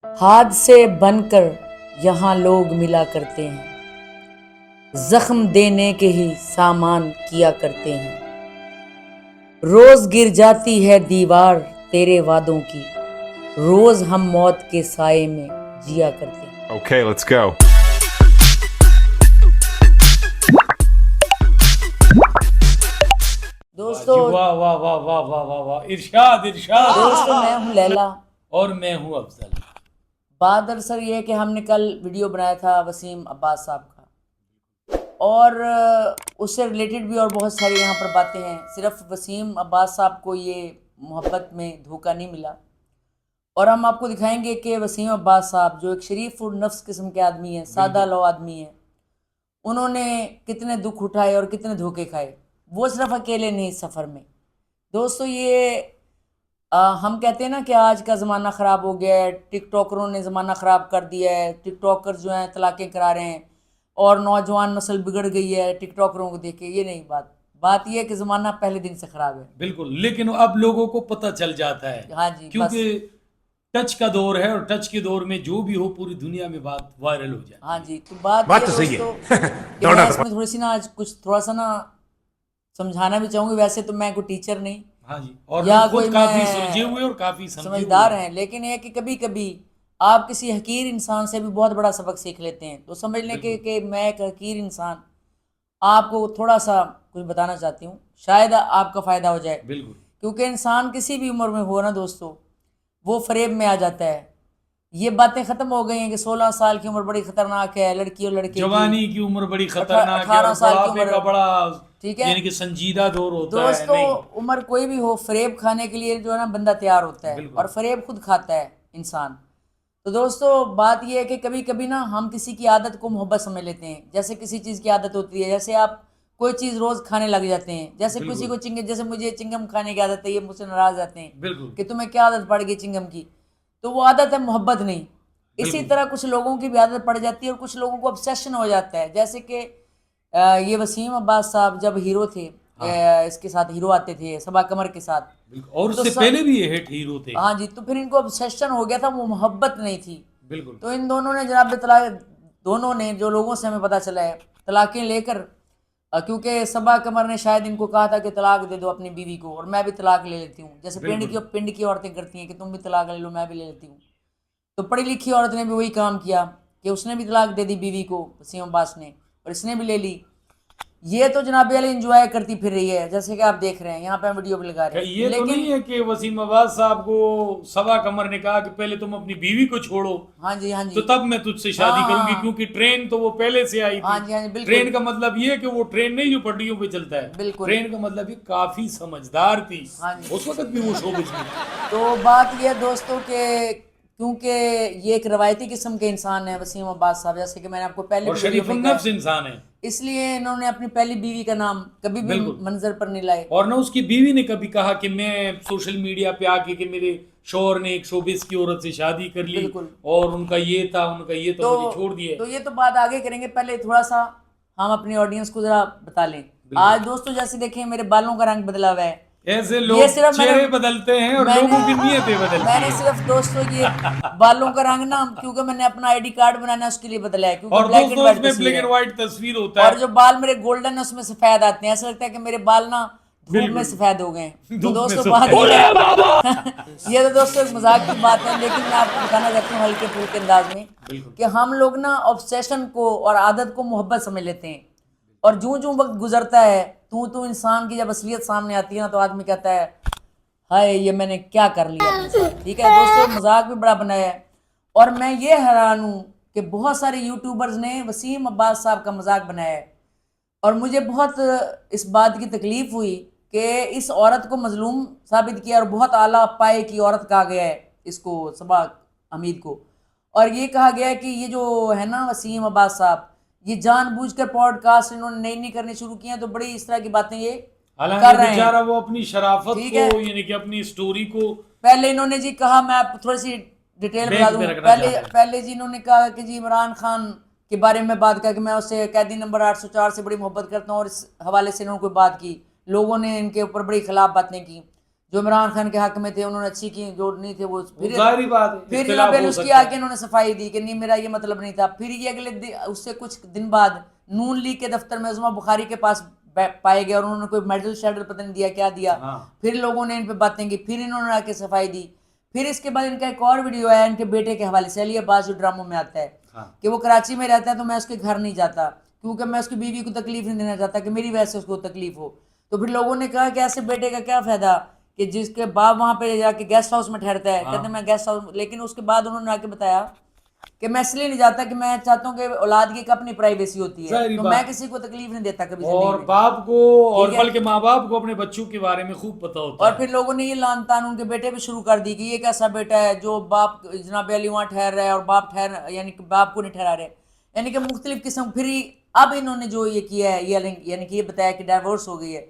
हाथ से बनकर यहाँ लोग मिला करते हैं, जख्म देने के ही सामान किया करते हैं। रोज गिर जाती है दीवार तेरे वादों की, रोज हम मौत के साए में जिया करते हैं। Okay, let's go. दोस्तों वाह वाह वाह वाह वाह वाह वाह, इरशाद इरशाद। दोस्तों मैं हूँ लैला। और मैं हूँ अफजल। बात दरअसल ये है कि हमने कल वीडियो बनाया था वसीम अब्बास साहब का, और उससे रिलेटेड भी और बहुत सारी यहाँ पर बातें हैं। सिर्फ वसीम अब्बास साहब को ये मोहब्बत में धोखा नहीं मिला, और हम आपको दिखाएंगे कि वसीम अब्बास साहब जो एक शरीफ और नफ्स किस्म के आदमी हैं, सादा लो आदमी हैं, उन्होंने कितने दुख उठाए और कितने धोखे खाए। वो सिर्फ अकेले नहीं इस सफ़र में। दोस्तों ये हम कहते हैं ना कि आज का ज़माना ख़राब हो गया है, टिकटॉकरों ने ज़माना ख़राब कर दिया है, टिकटॉकर जो हैं तलाक़ें करा रहे हैं और नौजवान नस्ल बिगड़ गई है टिकटॉकरों को देख के। ये नहीं बात ये है कि ज़माना पहले दिन से ख़राब है। बिल्कुल, लेकिन अब लोगों को पता चल जाता है। हाँ जी, क्योंकि टच का दौर है, और टच के दौर में जो भी हो पूरी दुनिया में बात वायरल हो जाए। हाँ जी, तो बात बात ये तो सही है। दोस्तों कि मैं इसमें थोड़ी सी ना आज कुछ थोड़ा सा ना समझाना भी चाहूँगी। वैसे तो मैं कोई टीचर नहीं हाँ जी, और या हम खुद कोई काफी मैं सुलझे हुए और काफी समझदार हैं, लेकिन ये कि कभी कभी आप किसी हकीर इंसान से भी बहुत बड़ा सबक सीख लेते हैं। तो समझ लें कि मैं एक हकीर इंसान आपको थोड़ा सा कुछ बताना चाहती हूँ, शायद आपका फ़ायदा हो जाए। बिल्कुल, क्योंकि इंसान किसी भी उम्र में हो ना दोस्तों, वो फरेब में आ जाता है। ये बातें ख़त्म हो गई हैं कि 16 साल की उम्र बड़ी ख़तरनाक है, लड़की और लड़के जवानी की उम्र बड़ी खतरनाक है, 18 और साल की बुढ़ापे उम्र, का बड़ा ठीक है यानी कि संजीदा दौर होता है। दोस्तों। नहीं, उम्र कोई भी हो, फरेब खाने के लिए जो है ना बंदा तैयार होता है, बिल्कुल। और फरेब खुद खाता है इंसान। तो दोस्तों बात यह है कि कभी कभी ना हम किसी की आदत को मोहब्बत समझ लेते हैं। जैसे किसी चीज़ की आदत होती है, जैसे आप कोई चीज़ रोज़ खाने लग जाते हैं। जैसे किसी को जैसे मुझे चिंगम खाने की आदत है, ये मुझसे नाराज़ जाते हैं बिल्कुल, कि तुम्हें क्या आदत पड़ गई चिंगम की। तो वो आदत है, मोहब्बत नहीं। इसी तरह कुछ लोगों की भी आदत पड़ जाती है, और कुछ लोगों को ऑब्सेशन हो जाता है। जैसे कि ये वसीम अब्बास साहब जब हीरो थे, इसके साथ हीरो आते थे सबा कमर के साथ, बिल्कुल। और तो उससे पहले भी ये हिट हीरो थे। हाँ जी, तो फिर इनको ऑब्सेशन हो गया था, वो मोहब्बत नहीं थी। बिल्कुल, तो इन दोनों ने जनाब तलाक, दोनों ने, जो लोगों से हमें पता चला है, तलाक़ें लेकर, क्योंकि सबा कमर ने शायद इनको कहा था कि तलाक दे दो अपनी बीवी को, और मैं भी तलाक ले लेती हूँ। जैसे पिंड की औरतें करती हैं कि तुम भी तलाक ले लो, मैं भी ले लेती हूँ। तो पढ़ी लिखी औरत ने भी वही काम किया कि उसने भी तलाक दे दी बीवी को, वसीम अब्बास ने, और इसने भी ले ली। ये तो जनाब वाले इंजॉय करती फिर रही है, जैसे कि आप देख रहे हैं यहाँ पे हम वीडियो भी लगा रहे हैं। ये तो नहीं है कि वसीम अब्बास साहब को सबा कमर ने कहा कि पहले तुम अपनी बीवी को छोड़ो, हाँ जी, हाँ जी, तो तब मैं तुझसे शादी हाँ, करूंगी, हाँ, क्योंकि ट्रेन तो वो पहले से आई हाँ थी। जी, हाँ जी, बिल्कुल ट्रेन का मतलब ये है कि वो ट्रेन नहीं जो पटरियों पे चलता है। बिल्कुल, ट्रेन का मतलब ये काफी समझदार थी हाँ जी। उस वक्त भी वो शोबिस में। तो बात यह है दोस्तों के, क्योंकि ये एक रवायती किस्म के इंसान है वसीम अब्बास साहब, जैसे कि मैंने आपको पहले और भी वीडियो शरीफुन में कहा नफ्स है, इंसान है। इसलिए इन्होंने अपनी पहली बीवी का नाम कभी भी बिल्कुल। मंजर पर नहीं लाए। और ना उसकी बीवी ने कभी कहा कि मैं सोशल मीडिया पे आके कि मेरे शोहर ने एक शोबिस की औरत से शादी कर ली, बिल्कुल। और उनका ये था, उनका ये, तो मुझे छोड़ दिए। तो ये तो बात आगे करेंगे, पहले थोड़ा सा हम अपनी ऑडियंस को जरा बता लें। आज दोस्तों जैसे देखें मेरे बालों का रंग बदला हुआ है, ऐसे ये लोग सिर्फ चेहरे बदलते हैं और लोगों की नीयतें बदलती मैंने हैं। सिर्फ दोस्तों ये बालों का रंग ना, क्योंकि मैंने अपना आईडी कार्ड बनाना है उसके लिए बदला है, क्योंकि और ब्लैक एंड दोस्तों व्हाइट उसमें तस्वीर ब्लैक एंड है, व्हाइट तस्वीर होता और है। जो बाल मेरे गोल्डन है उसमें सफेद आते हैं। ऐसा लगता है कि मेरे बाल ना धूप में बिल्कुल। सफेद हो गए हैं। तो धूप में दोस्तों सफेद। बात ये है ये तो दोस्तों एक मजाक की बात है, लेकिन मैं आपको बताना चाहती हूँ हल्के फुल्के अंदाज में बिल्कुल, कि हम लोग ना ऑब्सेशन को और आदत को मोहब्बत समझ लेते हैं, और जूं जूं वक्त गुजरता है, तू इंसान की जब असलियत सामने आती है ना, तो आदमी कहता है हाय ये मैंने क्या कर लिया अपने साथ। ठीक है दोस्तों, मजाक भी बड़ा बनाया है, और मैं ये हैरान हूँ कि बहुत सारे यूट्यूबर्स ने वसीम अब्बास साहब का मजाक बनाया है, और मुझे बहुत इस बात की तकलीफ हुई कि इस औरत को मजलूम साबित किया, और बहुत आला पाए की औरत कहा गया है इसको, सबा हमीद को। और ये कहा गया है कि ये जो है ना वसीम अब्बास साहब, ये जानबूझकर पॉडकास्ट इन्होंने नई नई करनी शुरू की हैं, तो बड़ी इस तरह की बातें ये कर हालांकि रहे हैं। बेचारा वो अपनी शराफत ठीक को है, यानी कि अपनी स्टोरी को पहले इन्होंने जी कहा, मैं आप थोड़ी सी डिटेल बता दूं। पहले जी इन्होंने कहा कि जी इमरान खान के बारे में बात करके मैं उससे कैदी नंबर 804 से बड़ी मोहब्बत करता हूँ, और इस हवाले से इन्होंने कोई बात की। लोगों ने इनके ऊपर बड़ी खिलाफ बातें की। जो इमरान खान के हक में थे उन्होंने अच्छी की, जो नहीं थे वो फिर जाहिर बात है, फिर इख्तिलाफ जनाब हो उसकी सकता है। आके इन्होंने सफाई दी कि नहीं मेरा ये मतलब नहीं था। फिर ये उससे कुछ दिन बाद नून लीग के दफ्तर में उस्मा बुखारी के पास पाए गए और उन्होंने कोई मेडल शेडल पता नहीं दिया क्या दिया। हाँ। फिर लोगों ने इन पे बातें की, फिर इन्होंने आके सफाई दी। फिर इसके बाद इनका एक और वीडियो आया इनके बेटे के हवाले से, अली अब्बास जो ड्रामों में आता है हाँ। कि वो कराची में रहता है तो मैं उसके घर नहीं जाता क्योंकि मैं उसकी बीवी को तकलीफ नहीं देना चाहता कि मेरी वजह से उसको तकलीफ हो। तो फिर लोगों ने कहा कि ऐसे बेटे का क्या फायदा कि जिसके बाप वहां पे जाके गेस्ट हाउस में ठहरता है। कहते मैं गेस्ट हाउस, लेकिन उसके बाद उन्होंने आके बताया कि मैं इसलिए नहीं जाता कि मैं चाहता हूँ कि औलाद की एक अपनी प्राइवेसी होती है, जाहिर तो बात। मैं किसी को तकलीफ नहीं देता कभी और जिंदगी में। बाप को और ठीक है। बल्कि माँ बाप को अपने बच्चों के बारे में खूब पता होता और है। फिर लोगों ने ये लान तान उनके बेटे पे शुरू कर दी कि ये कैसा बेटा है जो बाप जनाब अली वहाँ ठहर रहा है और बाप ठहर यानी कि बाप को नहीं ठहरा रहे, यानी कि मुख्तलिफ किस्म। फिर अब इन्होंने जो ये किया है ये यानी कि ये बताया कि डाइवोर्स हो गई है।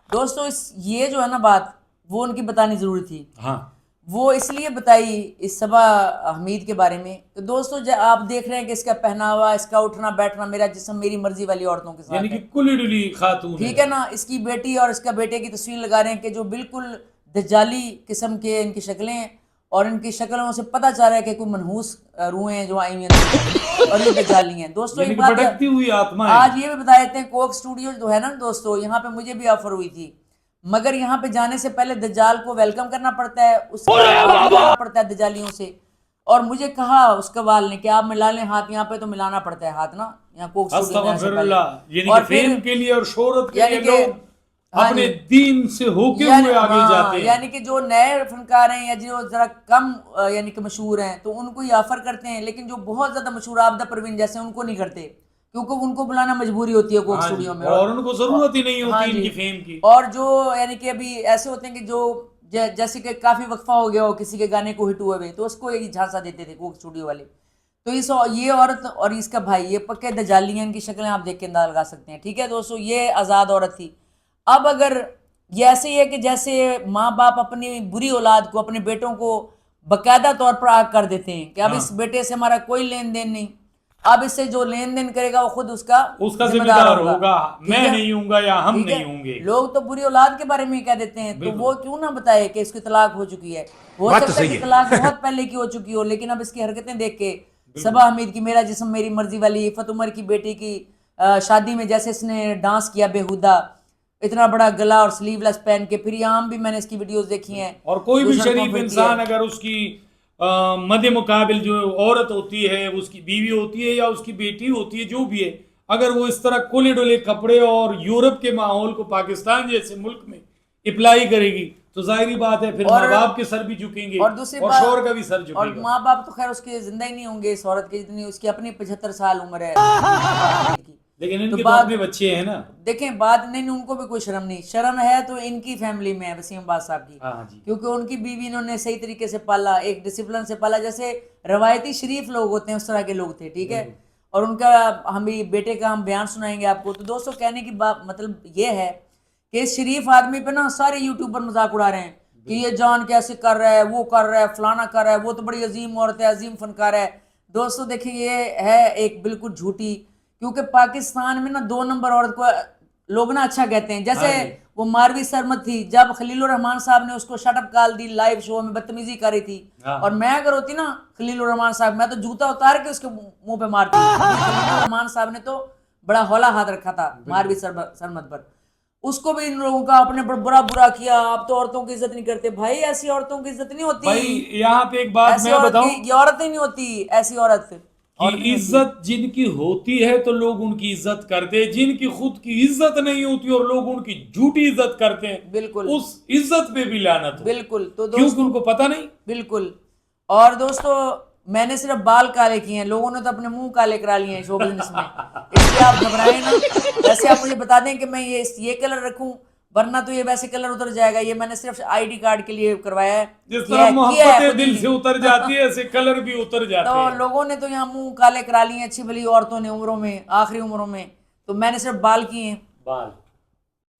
दोस्तों ये जो है ना बात वो उनकी बतानी जरूरी थी। हाँ। वो इसलिए बताई इस सबा हमीद के बारे में। तो दोस्तों आप देख रहे हैं कि इसका पहनावा, इसका उठना बैठना मेरा जिस्म मेरी मर्जी वाली औरतों के साथ यानी कि है, कुली डुली खातून ठीक है ना। इसकी बेटी और इसका बेटे की तस्वीर लगा रहे हैं कि जो बिल्कुल दज्जाली किस्म के इनकी शक्लें हैं और इनकी शक्लों से पता चल रहा है कि कोई मनहूस रूहें हैं जो आई हुई हैं और ये दज्जाली हैं। दोस्तों यानी एक कि बात भटकती हुई आत्मा है। आज ये भी बता देते हैं, कोक स्टूडियो जो है ना दोस्तों, यहाँ पे मुझे भी ऑफर हुई थी, मगर यहाँ पे जाने से पहले दज्जाल को वेलकम करना पड़ता है, उसके बाद मिलाना पड़ता है दज्जालियों से। और मुझे कहा उसके वाल ने कि आप मिला लें हाथ, यहाँ पे तो मिलाना पड़ता है हाथ ना, यहाँ कोक स्टूडियो में आने से पहले। अस्तगफिरुल्लाह। यानी और कि फेम के लिए और शोहरत के यानी लिए कि लोग हाँ अपने जी, दीन से होके यानी हुए आगे हाँ, जाते हैं। यानी कि जो नए फनकार हैं या जो जरा कम यानी कि मशहूर हैं तो उनको ही ऑफर करते हैं, लेकिन जो बहुत ज्यादा मशहूर आबदा परवीन जैसे उनको नहीं करते क्योंकि उनको बुलाना मजबूरी होती है कोक हाँ जी, स्टूडियो में। और उनको जरूरत ही नहीं हाँ होती जी, इनकी फेम की। और जो यानी कि अभी ऐसे होते हैं कि जो जैसे कि काफी वक्फा हो गया हो किसी के गाने को हिट हुए हुए तो उसको एक झांसा देते थे कोक स्टूडियो वाले। तो ये औरत और इसका भाई ये पक्के दजाली हैं, इनकी शक्लें आप देख के अंदाजा लगा सकते हैं। ठीक है दोस्तों, ये आज़ाद औरत थी। अब अगर ये ऐसे ही है कि जैसे माँ बाप अपनी बुरी औलाद को, अपने बेटों को बाकायदा तौर पर आग कर देते हैं कि अब इस बेटे से हमारा कोई लेन देन नहीं, अब इससे जो लेन देन करेगा वो खुद उसका जिम्मेदार होगा, मैं है? नहीं हूंगा या हम ठीक है? नहीं होंगे। लोग तो बुरी औलाद के बारे में ही कह देते हैं, तो वो क्यों ना बताए कि इसकी तलाक हो चुकी है। हो सकता है कि तलाक बहुत पहले की हो चुकी हो, लेकिन अब इसकी हरकतें देख के सबा हमीद की मेरा जिस्म मेरी मर्जी वाली, इफ़त उमर की बेटी की शादी में जैसे इसने डांस किया बेहुदा, इतना बड़ा गला और स्लीवलेस पहन के, फिर यहाँ भी मैंने इसकी वीडियोस देखी हैं। और कोई भी शरीफ इंसान अगर उसकी मदे मुकाबिल जो औरत होती है, उसकी बीवी होती है या उसकी बेटी होती है, जो भी है, अगर वो इस तरह कोले डोले कपड़े और यूरोप के माहौल को पाकिस्तान जैसे मुल्क में अप्लाई करेगी तो जाहिर बात है फिर माँ बाप के सर भी झुकेंगे और दूसरी और बात, शोहर का भी सर झुकेगा। और माँ बाप तो खैर उसके जिंदा ही नहीं होंगे इस औरत के, जितनी उसकी अपनी 75 साल उम्र है लेकिन इनके तो अपने बच्चे हैं ना। देखें बात नहीं, उनको भी कोई शर्म नहीं, शर्म है तो इनकी फैमिली में है वसीम अब्बास साहब की। हाँ जी। क्योंकि उनकी बीवी इन्होंने सही तरीके से पाला, एक डिसिप्लिन से पाला, जैसे रवायती शरीफ लोग होते हैं उस तरह के लोग थे। ठीक है, और उनका हम भी बेटे का हम बयान सुनाएंगे आपको। तो दोस्तों कहने की बात मतलब ये है कि इस शरीफ आदमी पे ना सारे यूट्यूबर मजाक उड़ा रहे हैं कि ये जान कैसे कर रहा है, वो कर रहा है, फलाना कर रहा है, वो तो बड़ी अजीम औरत है, अजीम फनकार है। दोस्तों देखिए ये है एक बिल्कुल झूठी, क्योंकि पाकिस्तान में ना 2 नंबर औरत को लोग ना अच्छा कहते हैं। जैसे वो मारवी सरमत थी, जब खलीलुर रहमान साहब ने उसको shut up call the live show में, बदतमीजी कर रही थी, और मैं अगर होती ना खलीलुर रहमान साहब, मैं तो जूता उतार के उसके मुंह पे मारती। खलीलुर रहमान साहब ने तो बड़ा हौला हाथ रखा था मारवी सरमत पर, उसको भी इन लोगों का अपने बुरा किया, आप तो औरतों की इज्जत नहीं करते। भाई ऐसी औरतों की इज्जत नहीं होती भाई। यहाँ पे एक बात मैं बताऊं, ये औरत ही नहीं होती ऐसी औरत कि इज्जत जिनकी होती है तो लोग उनकी इज्जत करते हैं, जिनकी खुद की इज्जत नहीं होती और लोग उनकी झूठी इज्जत करते हैं, बिल्कुल उस इज्जत पे भी लानत हो। बिल्कुल। तो क्योंकि उनको पता नहीं। बिल्कुल। और दोस्तों मैंने सिर्फ बाल काले किए हैं, लोगों ने तो अपने मुंह काले करा लिए हैं शो बिजनेस में, इसलिए आप घबराएं ना। वैसे आप मुझे बता दें कि मैं ये कलर रखूं, वरना तो ये वैसे कलर उतर जाएगा। ये मैंने सिर्फ आईडी कार्ड के लिए करवाया है। जिस तरह मोहब्बत दिल से उतर जाती है ऐसे कलर भी उतर जाते हैं। तो लोगों ने तो यहाँ मुंह काले करा लिए अच्छी भली औरतों ने उम्रों में, आखिरी उम्रों में, तो मैंने सिर्फ बाल किए हैं बाल।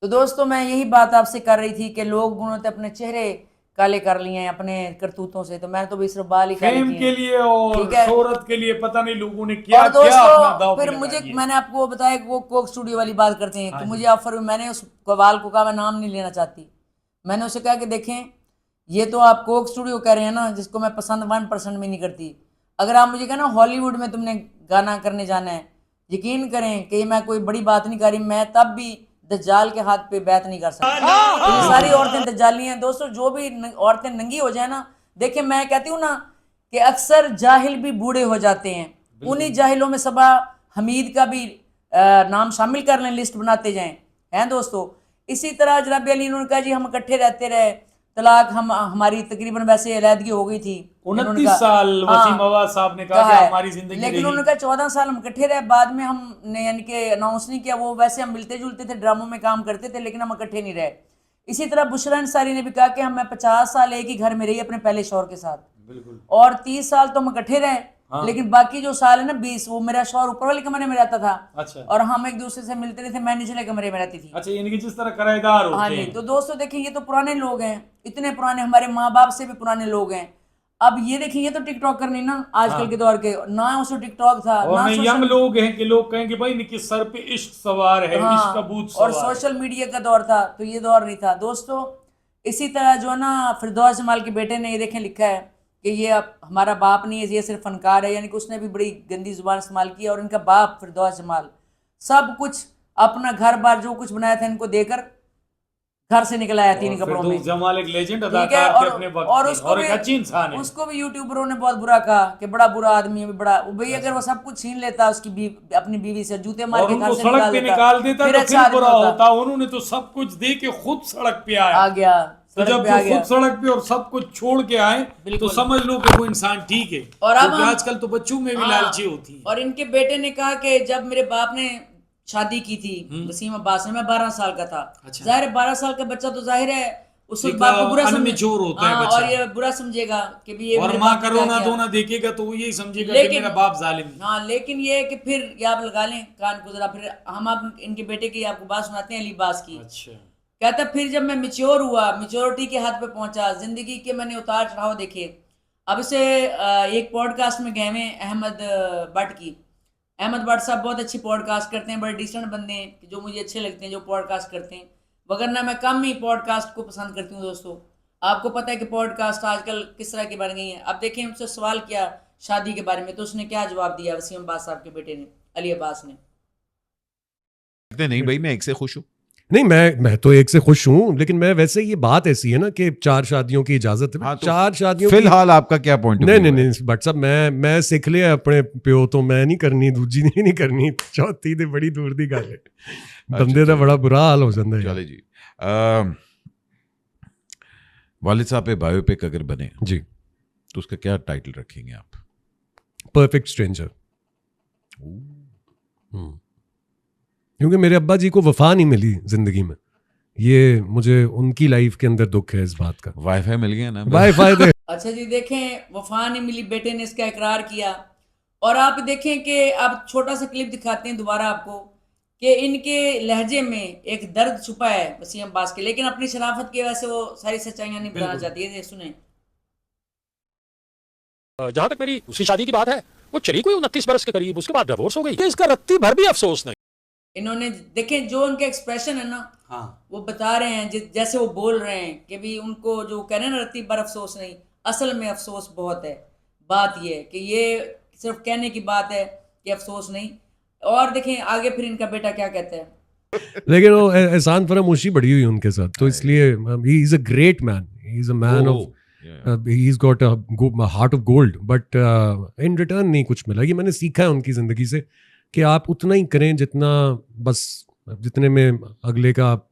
तो दोस्तों मैं यही बात आपसे कर रही थी कि लोगों ने अपने चेहरे काले कर लिए हैं अपने करतूतों से, तो मैंने तो भी सिर्फ बाल ही काले किए के लिए और शोहरत के लिए पता नहीं लोगों ने क्या और क्या अपना दांव फिर मुझे मैंने आपको बताया कि वो कोक स्टूडियो वाली बात करते हैं। तो मुझे ऑफर, मैंने उस कवाल को कहा मैं नाम नहीं लेना चाहती, मैंने उसे कहा कि देखें ये तो आप कोक स्टूडियो कह रहे हैं ना, जिसको मैं पसंद 1% भी नहीं करती। अगर आप मुझे कहना हॉलीवुड में तुमने गाना करने जाना है, यकीन करें कि मैं कोई बड़ी बात नहीं कर रही, मैं तब भी दज्जाल के हाथ पे बैत नहीं कर सकती। तो ये सारी औरतें दज्जाली हैं दोस्तों। जो भी औरतें नंगी हो जाए ना, देखिए मैं कहती हूँ ना कि अक्सर जाहिल भी बूढ़े हो जाते हैं। उन्हीं जाहिलों में सबा हमीद का भी नाम शामिल कर लें, लिस्ट बनाते जाएं, हैं दोस्तों। इसी तरह जनाब अली इन्होंने कहा जी हम इकट्ठे रहते रहे, तलाक हमारी तकरीबन वैसे अलहदगी हो गई थी 29 साल वसीम अब्बास साहब ने कहा कि हमारी जिंदगी लेकिन रही। उन्होंने कहा 14 साल हम इकट्ठे रहे, बाद में हमने यानी कि अनाउंस नहीं किया। वो वैसे हम मिलते जुलते थे, ड्रामों में काम करते थे, लेकिन हम इकट्ठे नहीं रहे। इसी तरह बुशरा अंसारी ने भी कहा कि मैं 50 साल एक ही घर में रही अपने पहले शौहर के साथ, और 30 साल तो हम इकट्ठे रहे। हाँ। लेकिन बाकी जो साल है ना 20, वो मेरा शौहर ऊपर वाले कमरे में रहता था। अच्छा। और हम एक दूसरे से मिलते नहीं थे, मैं निचले कमरे में रहती थी। अच्छा, यानी कि जिस तरह किराएदार होते हैं। हाँ जी। तो दोस्तों देखिए, ये तो पुराने लोग हैं, इतने पुराने, हमारे माँ बाप से भी पुराने लोग हैं। अब ये देखिए, ये तो टिकटॉकर नहीं ना आजकल के दौर के, ना उसको टिकटॉक था और ना यंग लोग हैं कि लोग कहेंगे भाई इनके सर पे इश्क सवार है। हाँ, इश्क का भूत सवार और सोशल मीडिया का दौर था, तो ये दौर नहीं था दोस्तों। इसी तरह जो है ना फिरदौस जमाल के बेटे ने ये देखें लिखा है कि ये अब हमारा बाप नहीं है, ये सिर्फ फनकार है, यानी कि उसने भी बड़ी गंदी जुबान इस्तेमाल की। और इनका बाप फिरदौस जमाल सब कुछ अपना घर बार जो कुछ बनाया था इनको देकर घर से निकल आया 3 कपड़ों में। जमाल एक लेजेंड अदाकार थे अपने वक्त और के, और एक अच्छी इंसान है। उसको भी यूट्यूबरों ने बहुत बुरा कहा कि बड़ा बुरा आदमी है, बड़ा भाई। अगर वो सब कुछ छीन लेता उसकी अपनी बीवी से, जूते मार के घर से सड़क पे निकाल देता तो फिर बुरा होता। उन्होंने तो सब कुछ दे के खुद सड़क पे आ गया। तो जब वो खुद सड़क पे और सब कुछ छोड़ के आए तो समझ लो कि वो इंसान ठीक है। और अब आजकल तो बच्चों में भी लालची होती है। और इनके बेटे ने कहा कि जब मेरे बाप ने शादी की थी वसीम अब्बास ने, मैं 12 साल का था। अच्छा। जाहिर है 12 साल का बच्चा तो जाहिर है उस बाप को बुरा होता है बच्चा। और ये बुरा समझेगा कि भी ये और माँ का रोना धोना देखेगा तो वो यही समझेगा कि मेरा बाप जालिम है। हाँ, लेकिन ये है कि फिर ये आप लगा लें कान को जरा, फिर हम आप इनके बेटे की आपको बात सुनाते हैं, अली अब्बास की। अच्छा। कहता फिर जब मैं मैच्योर हुआ, मैच्योरिटी के हद पे पहुंचा, जिंदगी के मैंने उतार चढ़ाव देखे। अब इसे एक पॉडकास्ट में गए हुए अहमद भट्ट की। अहमद भट्ट साहब बहुत अच्छी पॉडकास्ट करते हैं, बड़े डिसेंट बंदे हैं जो मुझे अच्छे लगते हैं जो पॉडकास्ट करते हैं, वगरना मैं कम ही पॉडकास्ट को पसंद करती हूँ दोस्तों। आपको पता है कि पॉडकास्ट आजकल किस तरह की बन गई हैं। अब देखें, उनसे सवाल किया शादी के बारे में तो उसने क्या जवाब दिया वसीम अब्बास साहब के बेटे ने, अली अब्बास ने। नहीं भाई मैं एक से खुश हूँ। नहीं, मैं तो एक से खुश हूँ, लेकिन मैं वैसे ये बात ऐसी है ना कि 4 शादियों की इजाजत है। हाँ, तो 4 शादियों फिलहाल आपका क्या पॉइंट? नहीं भट्ट साहब, मैं सीख लिया अपने प्यो तो, मैं नहीं करनी, दूजी नहीं करनी, चौथी ते बड़ी दूर दी गल है। बंदे दा बड़ा बुरा हाल हो जाता है। चले जी, वालिद साहब पे बायोपिक अगर बने जी तो उसका क्या टाइटल रखेंगे आप? Perfect stranger. क्योंकि मेरे अब्बा जी को वफा नहीं मिली जिंदगी में, ये मुझे उनकी लाइफ के अंदर दुख है इस बात का। वाईफाई मिल गया ना, वाईफाई दे। अच्छा जी, देखें वफा नहीं मिली, बेटे ने इसका इकरार किया। और आप देखें कि अब छोटा सा क्लिप दिखाते हैं दोबारा आपको कि इनके लहजे में एक दर्द छुपा है वसीम अब्बास के, लेकिन अपनी शराफत की वजह से वो सारी सच्चाइयां नहीं बताना चाहती है। सुने। जहां तक मेरी उसकी शादी की बात है, वो चली कोई 29 बरस के करीब, उसके बाद डिवोर्स हो गई। इसका रत्ती भर भी अफसोस नहीं। इन्होंने देखें जो उनके एक्सप्रेशन है ना, हाँ, वो बता रहे हैं जैसे वो बोल रहे हैं कि भी उनको जो कह रहे हैं ना रत्ती भर अफसोस नहीं, असल में अफसोस बहुत है। बात ये है कि ये सिर्फ कहने की बात है कि अफसोस नहीं। और देखें आगे फिर इनका बेटा क्या कहता है। लेकिन वो एहसान फरामोशी बढ़ी हुई उनके साथ, तो इसलिए he is a great man, he is a man of, he's got a heart of gold, but in return नहीं कुछ मिला। ये मैंने सीखा है उनकी ज़िंदगी से कि आप उतना ही करें जितना, बस जितने में अगले का आप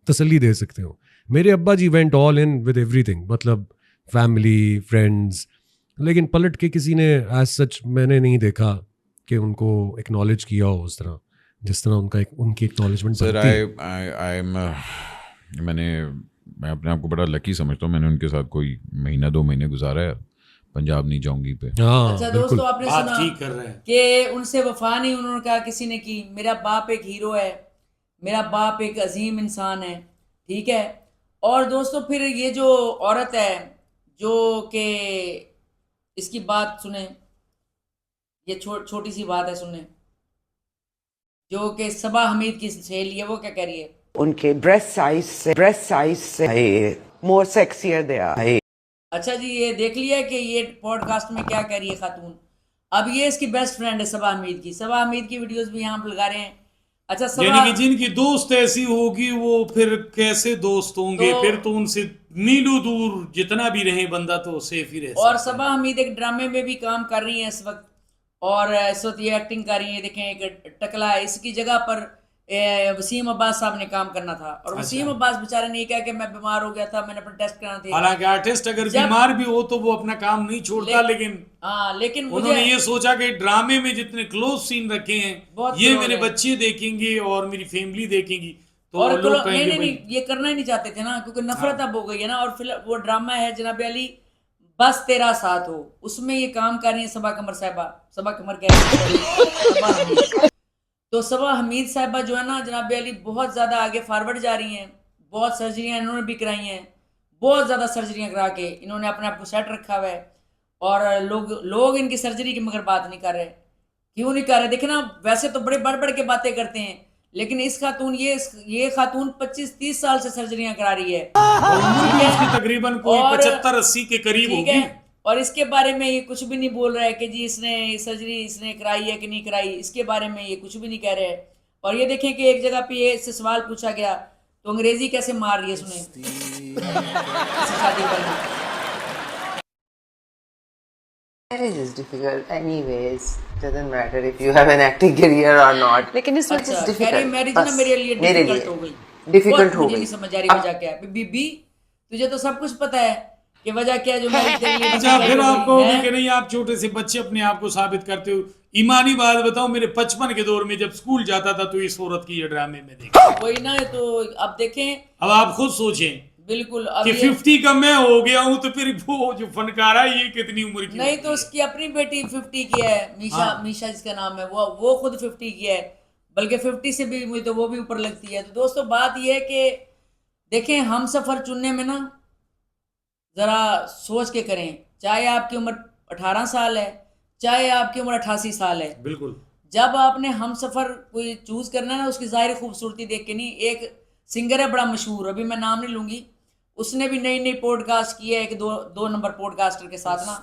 तसल्ली दे सकते हो। मेरे अब्बा जी went all in with everything, मतलब फैमिली, फ्रेंड्स, लेकिन पलट के किसी ने as such मैंने नहीं देखा कि उनको एक्नॉलेज किया हो उस तरह जिस तरह उनकी एक्नॉलेजमेंट। सर मैं अपने आप को बड़ा लकी समझता हूँ, मैंने उनके साथ कोई 1-2 महीने गुजारा है पंजाब नहीं जाऊंगी पे। अच्छा दोस्तों, आपने सुना कि उनसे वफा नहीं उन्होंने कहा किसी ने की। मेरा बाप एक हीरो है, मेरा बाप एक अजीम इंसान है, ठीक है। और दोस्तों फिर ये जो औरत है जो कि इसकी बात सुने, ये छोटी सी बात है सुने, जो कि सबा हमीद की सहेली है, वो क्या कह रही है। उनके ब्रेस्ट साइज से मोर सेक्सियर दे आर। अच्छा जी, ये देख लिया कि ये पॉडकास्ट में क्या कह रही है खातून। अब ये इसकी बेस्ट फ्रेंड है सबा हमीद की। सबा हमीद की वीडियोस भी यहाँ पर लगा रहे हैं। अच्छा सबा, यानी कि जिनकी दोस्त ऐसी होगी वो फिर कैसे दोस्त होंगे, फिर तो उनसे मीलों दूर जितना भी रहे बंदा तो सेफ ही रह और सकता सबा हमीद एक ड्रामे में भी काम कर रही हैं इस वक्त, और इस वक्त ये एक्टिंग कर रही है। देखें एक टकला है, इसकी जगह पर वसीम अब्बास साहब ने काम करना था, और वसीम अब्बास बेचारे ने कहा कि मैं बीमार हो गया था, मैंने अपने टेस्ट कराने थे। हालांकि आर्टिस्ट अगर बीमार भी हो तो वो अपना काम नहीं छोड़ता, लेकिन लेकिन उन्होंने ये सोचा कि ड्रामे में जितने क्लोज सीन रखे हैं ये मेरे बच्चे देखेंगे और मेरी फैमिली देखेंगी, तो और लोग नहीं कहेंगे नहीं ये करना ही नहीं चाहते थे ना, क्योंकि नफरत अब हो गई है ना। और फिर वो ड्रामा है जनाब अली बस तेरा साथ हो, उसमें ये काम कर रही है सबा कमर साहिबा, सबा कमर कह रही है तो सबा हमीद साहिबा जो है ना जनाब अली बहुत ज़्यादा आगे फॉरवर्ड जा रही हैं। बहुत सर्जरियाँ इन्होंने भी कराई हैं, बहुत ज़्यादा सर्जरियाँ करा के इन्होंने अपने आप को सेट रखा हुआ है। और लोग इनकी सर्जरी की मगर बात नहीं कर रहे। क्यों नहीं कर रहे? देखे ना, वैसे तो बड़े बढ़ बढ़ के बातें करते हैं, लेकिन इस खातून ये खातून 25-30 साल से सर्जरियां करा रही है, उम्र भी इसकी तकरीबन कोई 75-80 के करीब ठीक होगी। है। और इसके बारे में ये कुछ भी नहीं बोल रहा है कि जी इसने सर्जरी इसने कराई है कि नहीं कराई, इसके बारे में ये कुछ भी नहीं कह रहे हैं। और ये देखें कि एक जगह पे ये इससे सवाल पूछा गया तो अंग्रेजी कैसे मार रही है सुने शादी वाली। Marriage is difficult anyways. Doesn't matter if you have an acting career or not. लेकिन इस वक्त अच्छा, difficult. मैरिज ना मेरे लिए डिफिकल्ट हो गई, डिफिकल्ट हो मुझे गई। नहीं समझ आ रही वजह क्या है। बीबी तुझे तो सब कुछ पता है कि वजह क्या है जो मैरिज के लिए अच्छा, फिर difficult हो आपको गई होगी है। कि नहीं आप छोटे से बच्चे अपने आप को साबित करते हो। ईमानी बात बताओ, मेरे 55 के दौर में जब स्कूल जाता था तो इस औरत की ये ड्रामे में देखा। वही ना, तो अब देखें, अब आप खुद सोचें बिल्कुल अब कि ये 50 का मैं हो गया हूं तो फिर वो जो फनकारा ये कितनी उम्र की नहीं, होती तो है? उसकी अपनी बेटी 50 की है, मीशा जिसका नाम है, वो खुद 50 की है, बल्कि 50 से भी मुझे तो वो भी ऊपर लगती है। तो दोस्तों बात ये है कि देखें, हम सफर चुनने में ना जरा सोच के करें। चाहे आपकी उम्र 18 साल है, चाहे आपकी उम्र 88 साल है, बिल्कुल। जब आपने हम सफर कोई चूज करना है ना, उसकी जाहिर खूबसूरती देख के नहीं। एक सिंगर है बड़ा मशहूर, अभी मैं नाम नहीं लूंगी, उसने भी नई नई पॉडकास्ट की है एक दो नंबर पॉडकास्टर के साथ ना।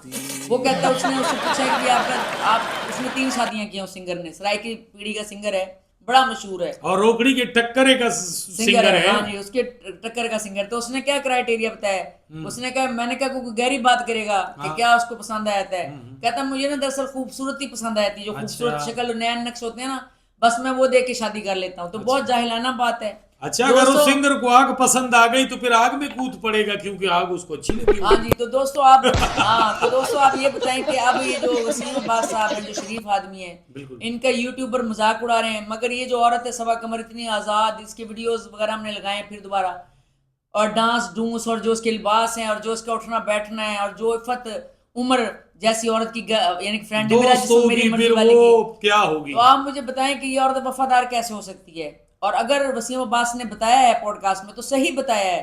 वो कहता है, उसने उससे पूछा कि उसने 3 शादियां की हैं उस सिंगर ने, सराय की पीढ़ी का सिंगर है, बड़ा मशहूर है, और रोकड़ी के टक्करे का सिंगर है। हाँ जी, उसके टक्कर का सिंगर। तो उसने क्या क्राइटेरिया बताया, उसने कहा, मैंने कहा कोई गहरी बात करेगा कि क्या उसको पसंद आया है। कहता मुझे ना दरअसल खूबसूरती पसंद आती है, जो खूबसूरत शक्ल नैन नक्श होते हैं ना, बस मैं वो देख के शादी कर लेता हूँ। तो बहुत जाहिलाना बात है। अच्छा, अगर उस सिंगर को आग पसंद आ गई तो फिर आग में कूद पड़ेगा, क्योंकि आग उसको अच्छी लगी। हाँ जी, तो दोस्तों आप ये बताएं कि अब ये जो वसीम अब्बास साहब हैं, जो शरीफ आदमी है, इनका यूट्यूबर मजाक उड़ा रहे हैं, मगर ये जो औरत है सबा कमर इतनी आज़ाद, इसके वीडियोस वगैरह हमने लगाए फिर दोबारा, और डांस डूंस और जो उसके लिबास हैं और जो उसका उठना बैठना है और जो इफ़त उम्र जैसी औरत की, यानी फ्रेंड है मेरा जिस्म मेरी मर्जी वाली की, क्या होगी। तो आप मुझे बताएं कि ये औरत वफादार कैसे हो सकती है। और अगर वसीम अब्बास ने बताया है पॉडकास्ट में तो सही बताया है,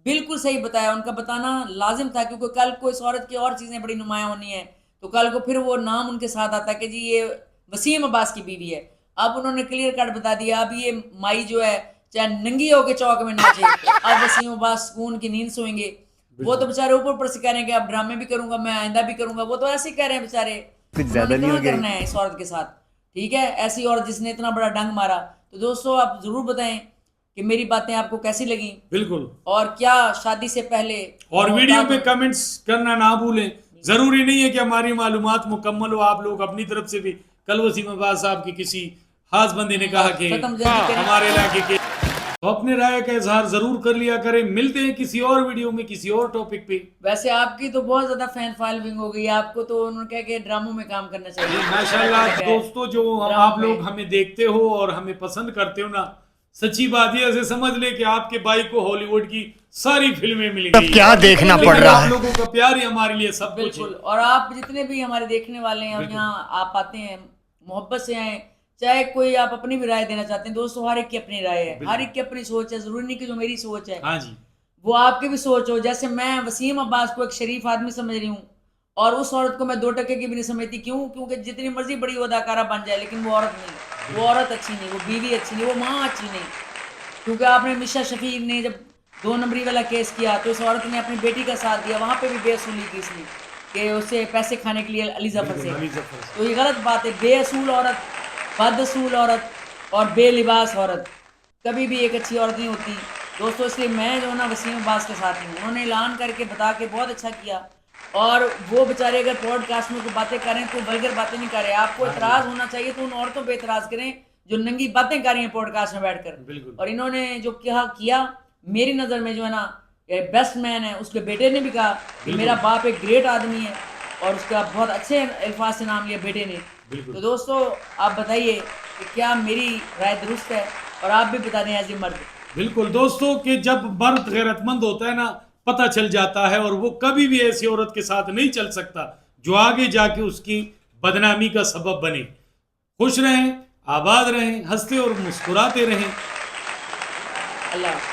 बिल्कुल सही बताया। उनका बताना लाजिम था, क्योंकि कल को इस औरत की और चीज़ें बड़ी नुमायां होनी है, तो कल को फिर वो नाम उनके साथ आता कि जी ये वसीम अब्बास की बीवी है। अब उन्होंने क्लियर कट बता दिया, अब ये माई जो है चाहे नंगी होके चौक में नाचे, अब वसीम अब्बास सुकून की नींद सोएंगे। वो तो बेचारे ऊपर से कह रहे हैं कि अब ड्रामे भी करूंगा मैं, आइंदा भी करूंगा। वो तो ऐसे ही कह रहे हैं बेचारे, कुछ ज्यादा नहीं करना है इस औरत के साथ, ठीक है, ऐसी औरत जिसने इतना बड़ा डंग मारा। तो दोस्तों आप जरूर बताएं कि मेरी बातें आपको कैसी लगी, बिल्कुल, और क्या शादी से पहले, और वीडियो पे कमेंट्स करना ना भूलें। जरूरी नहीं है कि हमारी मालूमात मुकम्मल हो, आप लोग अपनी तरफ से भी। कल वसीम अब्बास साहब की किसी खास बंदे ने कहा कि हमारे इलाके के, तो अपने राय का इजहार जरूर कर लिया करें। मिलते हैं किसी और वीडियो में किसी और टॉपिक पे। वैसे आपकी तो बहुत ज्यादा फैन फॉलोइंग हो गई, आपको तो उन्होंने कहा कि ड्रामों में काम करना चाहिए। माशाल्लाह दोस्तों, जो आप लोग हमें देखते हो और हमें पसंद करते हो ना, सच्ची बात है, ऐसे समझ ले कि आपके भाई को हॉलीवुड की सारी फिल्में मिल गई। क्या देखना पड़ रहा है। आप लोगों का प्यार ही हमारे लिए सब कुछ है। बिल्कुल, और आप जितने भी हमारे देखने वाले हैं और यहाँ आप आते हैं, मोहब्बत से आए, चाहे कोई आप अपनी भी राय देना चाहते हैं। दोस्तों हर एक की अपनी राय है, हर एक की अपनी सोच है, जरूरी नहीं कि जो मेरी सोच है हाँ जी, वो आपकी भी सोच हो। जैसे मैं वसीम अब्बास को एक शरीफ आदमी समझ रही हूँ, और उस औरत को मैं 2 टके की भी नहीं समझती। क्यों? क्योंकि जितनी मर्जी बड़ी वो अदाकारा बन जाए, लेकिन वो औरत नहीं, वो औरत अच्छी नहीं, वो बीवी अच्छी नहीं, वो माँ अच्छी नहीं। क्योंकि आपने मिशा शफीक ने जब 2 नंबरी वाला केस किया तो इस औरत ने अपनी बेटी का साथ दिया, वहाँ पे भी बेअसूली की इसने कि उससे पैसे खाने के लिए अली जफर से। अली जफर से। तो ये गलत बात है। बेअसूल औरत, बदअसूल औरत और बेलिबास औरत कभी भी एक अच्छी औरत नहीं होती दोस्तों। इसलिए मैं जो है ना वसीम अब्बास के साथ हूँ। उन्होंने ऐलान करके बता के बहुत अच्छा किया। और वो बेचारे अगर पॉडकास्ट में कोई बातें करें तो वल्गर बातें नहीं कर रहे। आपको एतराज़ होना चाहिए तो उन औरतों पे एतराज़ करें जो नंगी बातें कर रही हैं पॉडकास्ट में बैठकर। बिल्कुल। और इन्होंने जो किया मेरी नज़र में जो है ना बेस्ट मैन है। उसके बेटे ने भी कहा कि मेरा बाप एक ग्रेट आदमी है और उसका बहुत अच्छे अल्फाज से नाम लिया बेटे ने। तो दोस्तों आप बताइए कि क्या मेरी राय दुरुस्त है? और आप भी बता दें एज ए मर्द। बिल्कुल दोस्तों कि जब मर्द गैरतमंद होता है ना, पता चल जाता है और वो कभी भी ऐसी औरत के साथ नहीं चल सकता जो आगे जाके उसकी बदनामी का सबब बने। खुश रहें, आबाद रहें, हंसते और मुस्कुराते रहें। अल्लाह।